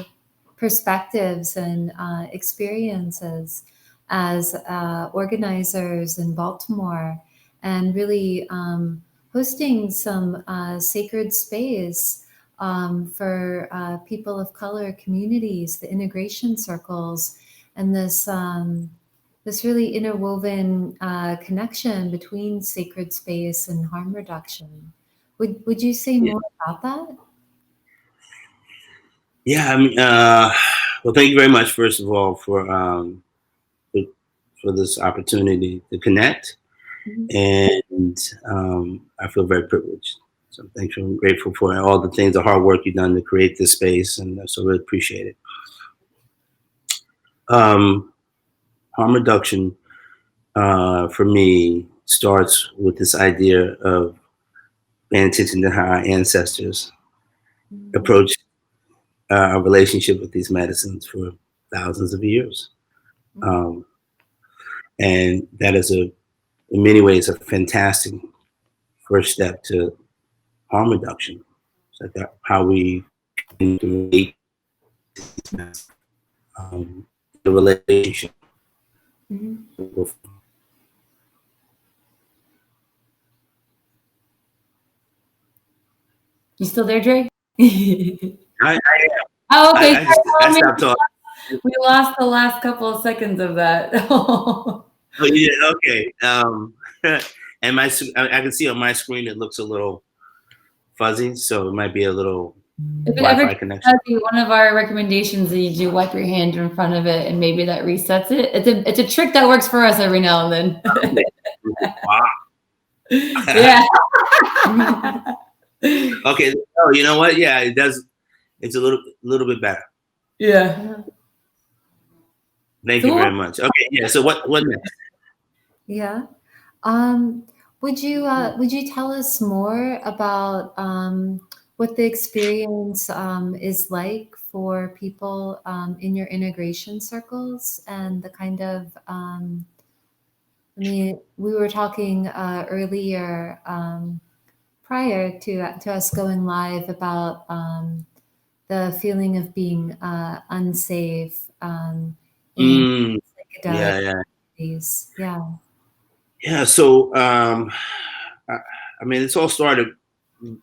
perspectives and experiences as organizers in Baltimore, and really hosting some sacred space for people of color communities, the integration circles, and this really interwoven connection between sacred space and harm reduction. Would you say more about that? Yeah, I mean, well, thank you very much, first of all, for this opportunity to connect, and I feel very privileged. So thank you. I'm grateful for all the things, the hard work you've done to create this space, and so really appreciate it. Harm reduction for me starts with this idea of paying attention to how our ancestors approached our relationship with these medicines for thousands of years. And that is in many ways, a fantastic first step to harm reduction. So that how we can relate the relationship. You still there, Dre? I am. Oh, okay. I stopped talking. We lost the last couple of seconds of that. Oh yeah, okay. And I can see on my screen it looks a little fuzzy, so it might be a little Wi-Fi connection. One of our recommendations is you wipe your hand in front of it, and maybe that resets it. It's a trick that works for us every now and then. Wow. Yeah. Okay. Oh, you know what? Yeah, it does. It's a little bit better. Yeah. Thank you very much. Okay. Yeah. So what next? Yeah. Would you tell us more about what the experience is like for people in your integration circles, and the kind of I mean, we were talking earlier prior to us going live about the feeling of being unsafe in psychedelic activities. Yeah. So I mean, it's all started,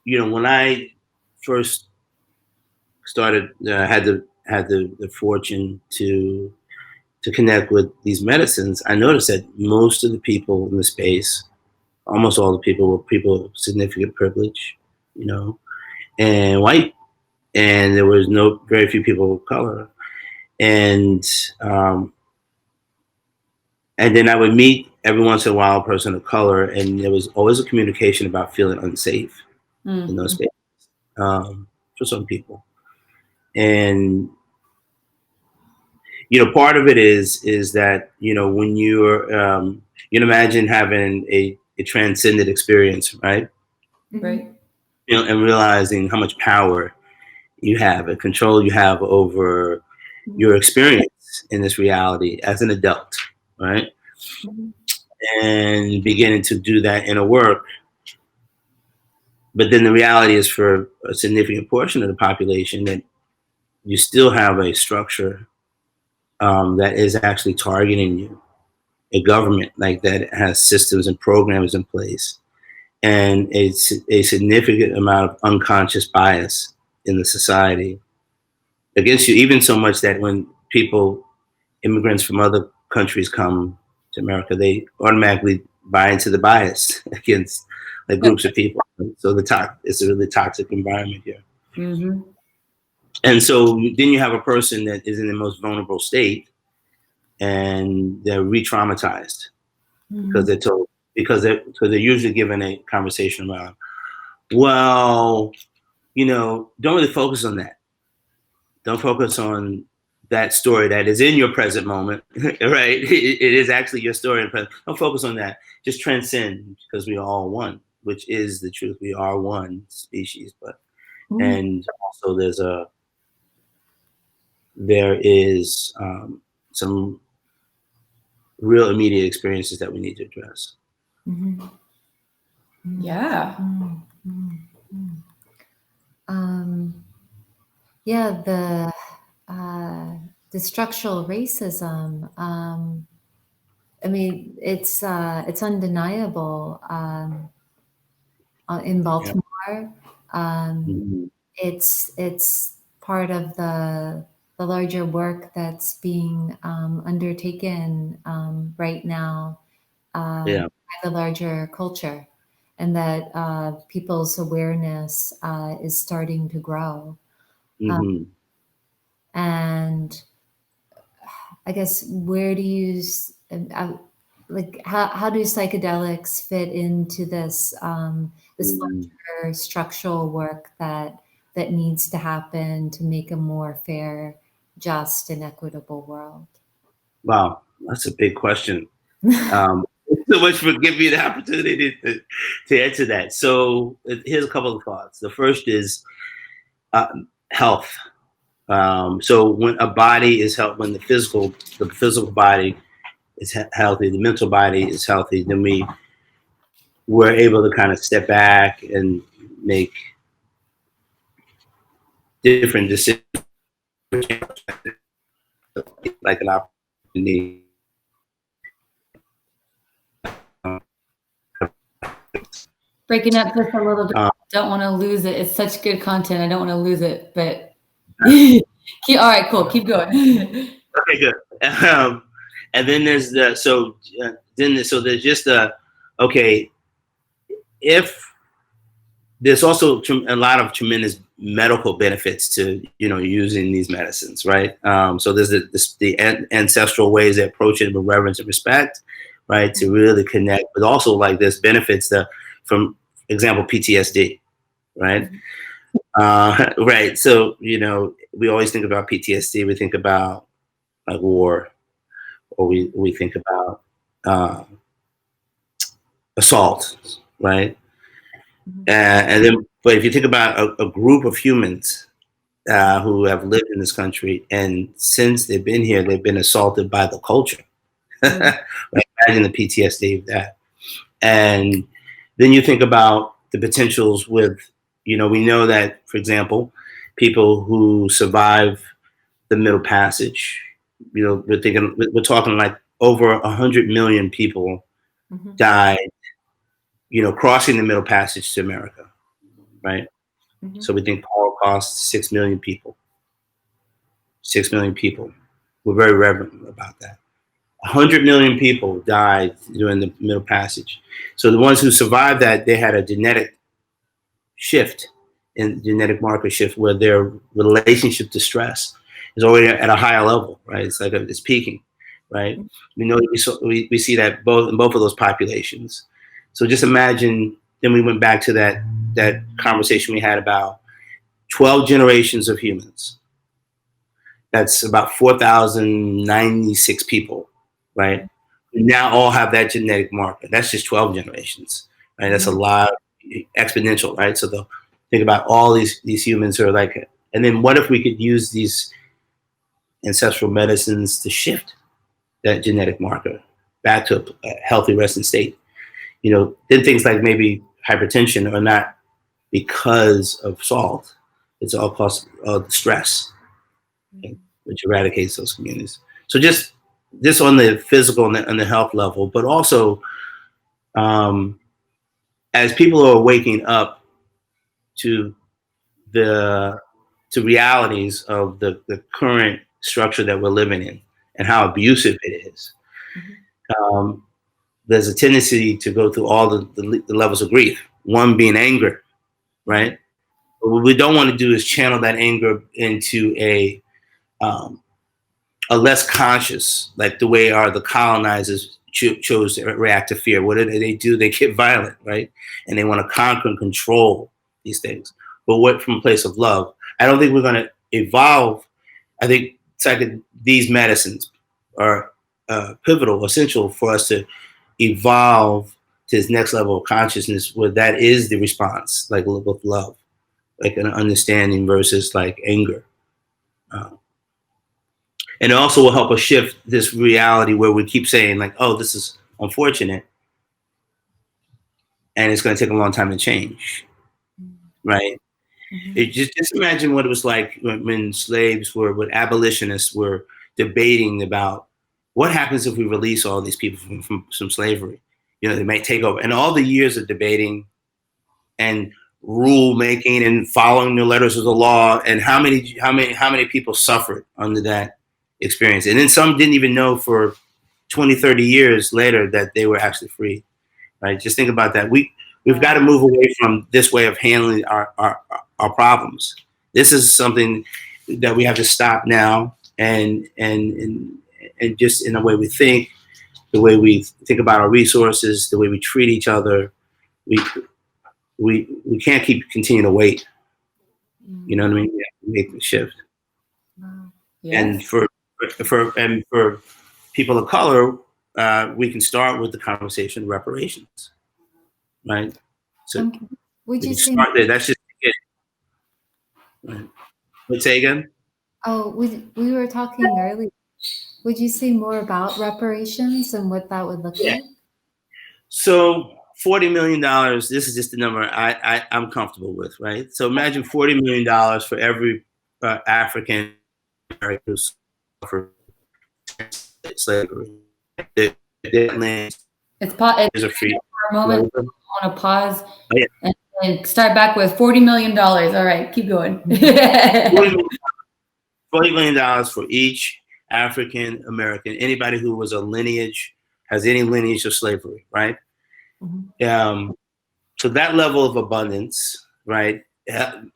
when I first started, had the fortune to connect with these medicines. I noticed that most of the people in the space, almost all the people, were people of significant privilege, and white, and there was very few people of color, and then I would meet every once in a while a person of color, and there was always a communication about feeling unsafe in those spaces for some people. And part of it is that when you're you can imagine having a transcendent experience, right? Right. And realizing how much power you have and control you have over your experience in this reality as an adult, right? And beginning to do that inner work. But then the reality is, for a significant portion of the population, that you still have a structure that is actually targeting you, a government like that has systems and programs in place, and it's a significant amount of unconscious bias in the society against you, even so much that when people immigrants from other countries come to America, they automatically buy into the bias against like groups of people. So it's a really toxic environment here. Mm-hmm. And so then you have a person that is in the most vulnerable state, and they're re-traumatized because they're told, because they're usually given a conversation around, well, don't really focus on that. Don't focus on that story that is in your present moment, right? It is actually your story in the present. Don't focus on that. Just transcend, because we are all one, which is the truth. We are one species, and also there is some real immediate experiences that we need to address. Yeah. Yeah, the structural racism. I mean, it's undeniable. In Baltimore, it's part of the larger work that's being undertaken right now by the larger culture, and that people's awareness is starting to grow. And I guess, where do you like how do psychedelics fit into this this larger structural work that needs to happen to make a more fair, just, and equitable world? Wow, that's a big question. So much for giving me the opportunity to answer that. So here's a couple of thoughts. The first is health. So when a body is healthy, when the physical body is healthy, the mental body is healthy, then we're able to kind of step back and make different decisions, like an opportunity. Breaking up just a little bit. Don't want to lose it. It's such good content. I don't want to lose it, but all right, cool. Keep going. Okay, good. And then there's there's just okay. If there's also a lot of tremendous medical benefits to using these medicines, right? So there's the ancestral ways they approach it with reverence and respect, right? To really connect, but also like there's benefits from example PTSD, right? Right. So we always think about PTSD. We think about like war, or we think about assault, right? And then, but if you think about a group of humans who have lived in this country, and since they've been here, they've been assaulted by the culture. Like, imagine the PTSD of that. And then you think about the potentials with, we know that, for example, people who survive the Middle Passage, we're talking like over 100 million people died, crossing the Middle Passage to America, right? So we think Holocaust, 6 million people. 6 million people. We're very reverent about that. 100 million people died during the Middle Passage. So the ones who survived that, they had a genetic shift, in genetic marker shift, where their relationship to stress is already at a higher level, right? It's like it's peaking, right? We see that in both of those populations. So just imagine. Then we went back to that conversation we had about 12 generations of humans. That's about 4,096 people, right? We now all have that genetic marker. That's just 12 generations, right? That's a lot, exponential, right? So think about all these humans who are like, and then what if we could use these ancestral medicines to shift that genetic marker back to a healthy resting state? Then things like maybe hypertension are not because of salt. It's all cause of stress, which eradicates those communities. So just on the physical and the health level, but also as people are waking up to realities of the current structure that we're living in, and how abusive it is. There's a tendency to go through all the levels of grief, one being anger, right? But what we don't want to do is channel that anger into a less conscious, like the way the colonizers chose to react to fear. What do? They get violent, right? And they want to conquer and control these things. But what from a place of love? I don't think we're going to evolve. I think these medicines are pivotal, essential for us to evolve to this next level of consciousness where that is the response, like with love, like an understanding versus like anger. And it also will help us shift this reality where we keep saying like, oh, this is unfortunate. And it's going to take a long time to change, right? It just imagine what it was like when abolitionists were debating about what happens if we release all these people from slavery. You know, they might take over. And all the years of debating and rule making and following the letters of the law, and how many people suffered under that experience. And then some didn't even know for 20, 30 years later that they were actually free, right? Just think about that. We've got to move away from this way of handling our problems. This is something that we have to stop now, and just in the way we think, the way we think about our resources, the way we treat each other, we can't continue to wait. You know what I mean? We have to make the shift. Yes. And for people of color, we can start with the conversation of reparations, right? So would you say start there? That's just it. Right. Let's say again. Oh, we were talking earlier. Would you say more about reparations and what that would look like? So $40 million. This is just the number I'm comfortable with, right? So imagine $40 million for every African American who suffered slavery. It's a free. For a moment, I want to pause and start back with $40 million. All right, keep going. $40 million for each African American, anybody who was has any lineage of slavery, right? Mm-hmm. So that level of abundance, right,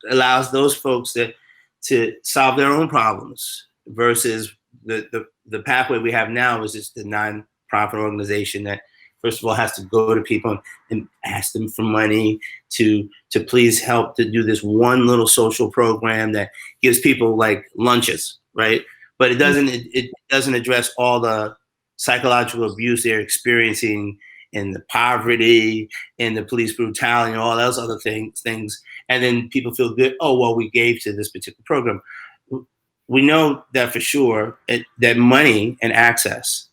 allows those folks to solve their own problems versus the pathway we have now is just the nonprofit organization that first of all has to go to people and ask them for money to please help to do this one little social program that gives people like lunches, right? But it doesn't address all the psychological abuse they're experiencing and the poverty and the police brutality and all those other things. And then people feel good. Oh, well, we gave to this particular program. We know that for sure that money and access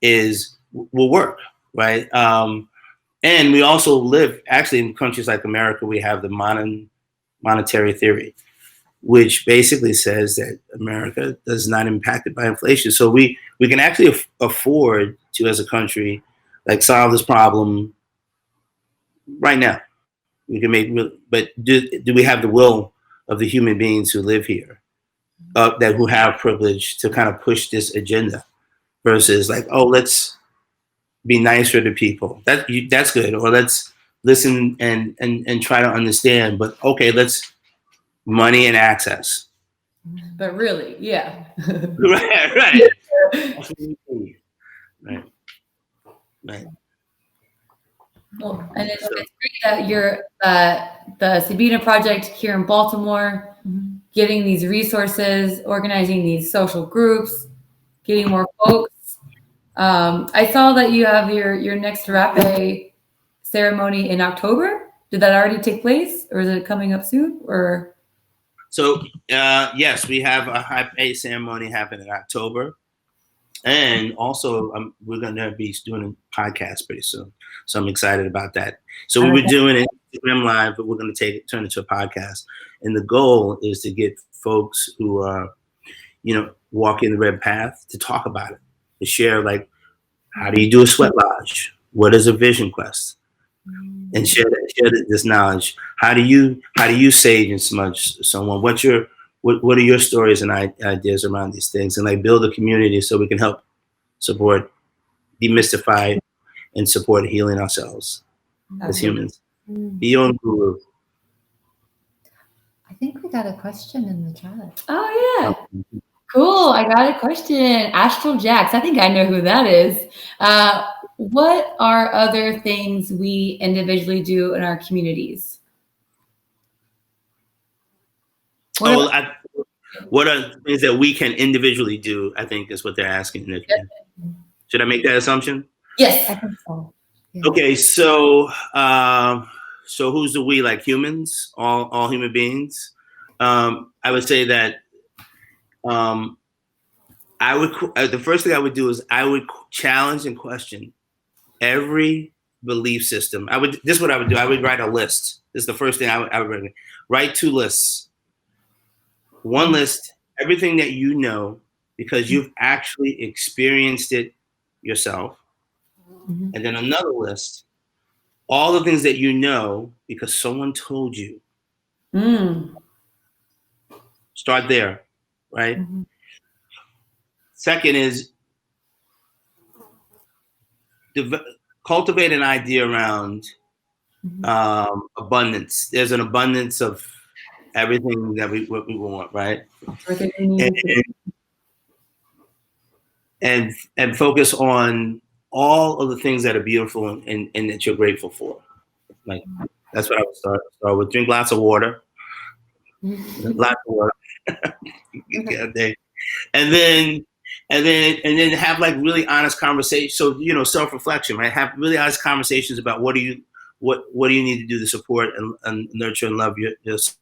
will work, right? And we also live actually in countries like America. We have the monetary theory, which basically says that America is not impacted by inflation. So we can actually afford to, as a country, like solve this problem right now. We can but do we have the will of the human beings who live here, who have privilege to kind of push this agenda versus like, oh, let's be nicer to people. That's good. Or let's listen and try to understand, but okay, let's money and access. But really, yeah. Right. Right. Well, and it's great that you're the Sabina Project here in Baltimore, getting these resources, organizing these social groups, getting more folks. I saw that you have your next Rapé ceremony in October. Did that already take place, or is it coming up soon? Or so yes, we have a Rapé ceremony happening in October. And also, we're going to be doing a podcast pretty soon. So I'm excited about that. So we were doing it Instagram Live, but we're going to turn it to a podcast. And the goal is to get folks who are, walking the red path to talk about it, to share, like, how do you do a sweat lodge? What is a vision quest? And share this knowledge. How do you sage and smudge someone? What's your what are your stories and ideas around these things, and like build a community so we can help support, demystify, and support healing ourselves as humans. Be your own guru. I think we got a question in the chat. Oh yeah. Cool. I got a question. Astral Jax. I think I know who that is. What are other things we individually do in our communities? What are things that we can individually do, I think is what they're asking. Should I make that assumption? Yes. I think so. Yeah. Okay, so who's the we? Like humans, all human beings. I would say that the first thing I would do is I would challenge and question every belief system. This is what I would do. I would write a list. This is the first thing I would write 2 lists. One list, everything that you know, because you've actually experienced it yourself. Mm-hmm. And then another list, all the things that you know because someone told you. Start there, right? Mm-hmm. Second is cultivate an idea around abundance. There's an abundance of everything that we want, right? And focus on all of the things that are beautiful and that you're grateful for. Like that's what I would start with. Drink lots of water. Lots of water. And then have like really honest conversations. So self-reflection, right? Have really honest conversations about what do you need to do to support and nurture and love yourself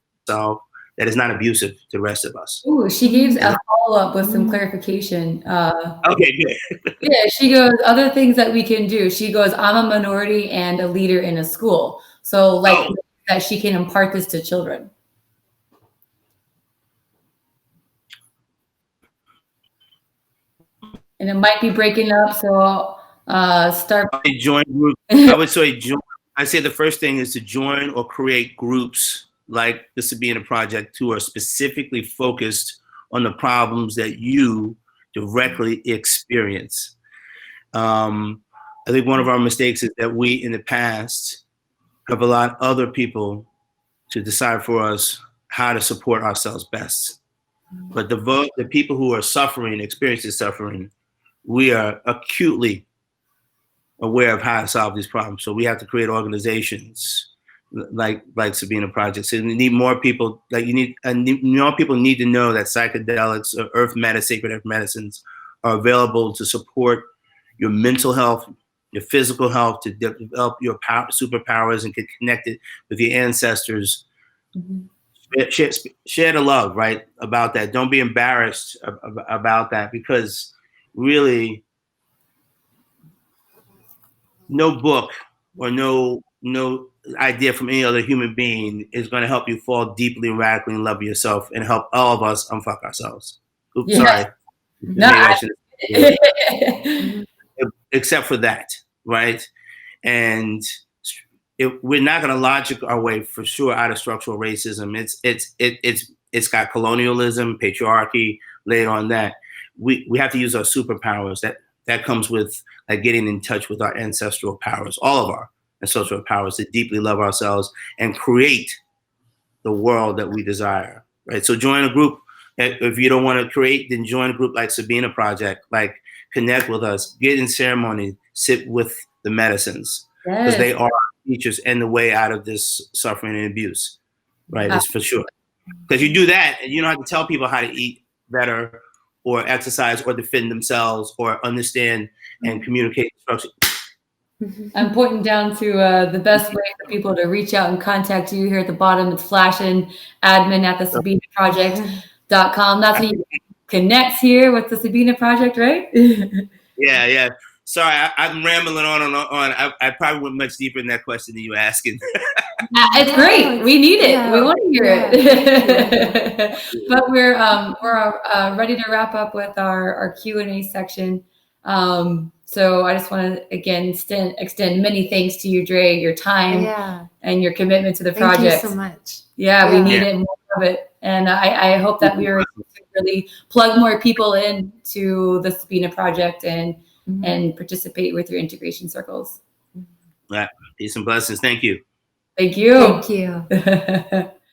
that is not abusive to the rest of us. Ooh, she gave a follow-up with some clarification. Okay, good. Yeah, she goes, other things that we can do. She goes, I'm a minority and a leader in a school. So that she can impart this to children. And it might be breaking up, so start. Join groups. I would say join. I say the first thing is to join or create groups like the Sabina Project who are specifically focused on the problems that you directly experience. I think one of our mistakes is that we, in the past, have allowed other people to decide for us how to support ourselves best. But the people who are suffering, experiencing suffering, we are acutely aware of how to solve these problems. So we have to create organizations like Sabina Project. So you need more people. More people need to know that psychedelics or sacred earth medicines are available to support your mental health, your physical health, to develop your superpowers and get connected with your ancestors. Mm-hmm. Share the love, right? About that. Don't be embarrassed about that, because really, no book or no idea from any other human being is going to help you fall deeply and radically in love with yourself and help all of us unfuck ourselves. Oops, sorry. No, except for that, right? And we're not going to logic our way for sure out of structural racism. It's got colonialism, patriarchy laid on that. We have to use our superpowers. That comes with like getting in touch with our ancestral powers, all of our ancestral powers, to deeply love ourselves and create the world that we desire, right? So join a group. If you don't want to create, then join a group like Sabina Project, like connect with us, get in ceremony, sit with the medicines, because they are teachers and the way out of this suffering and abuse, right? It's for sure. Because you do that and you don't have to tell people how to eat better or exercise or defend themselves or understand and communicate instruction. I'm pointing down to the best way for people to reach out and contact you. Here at the bottom, it's flashing admin@thesabinaproject.com. That's how you connect here with the Sabina Project, right? Yeah. Sorry, I'm rambling on and on. I probably went much deeper in that question than you were asking. It's great. We need it. Yeah. We want to hear it. But we're ready to wrap up with our Q&A section. So I just want to again extend many thanks to you, Dre, your time and your commitment to the project. Thank you so much. Yeah, we need it more love it. And I hope that we are able to really plug more people into the Sabina Project and participate with your integration circles. Peace and blessings. Thank you. Thank you. Thank you.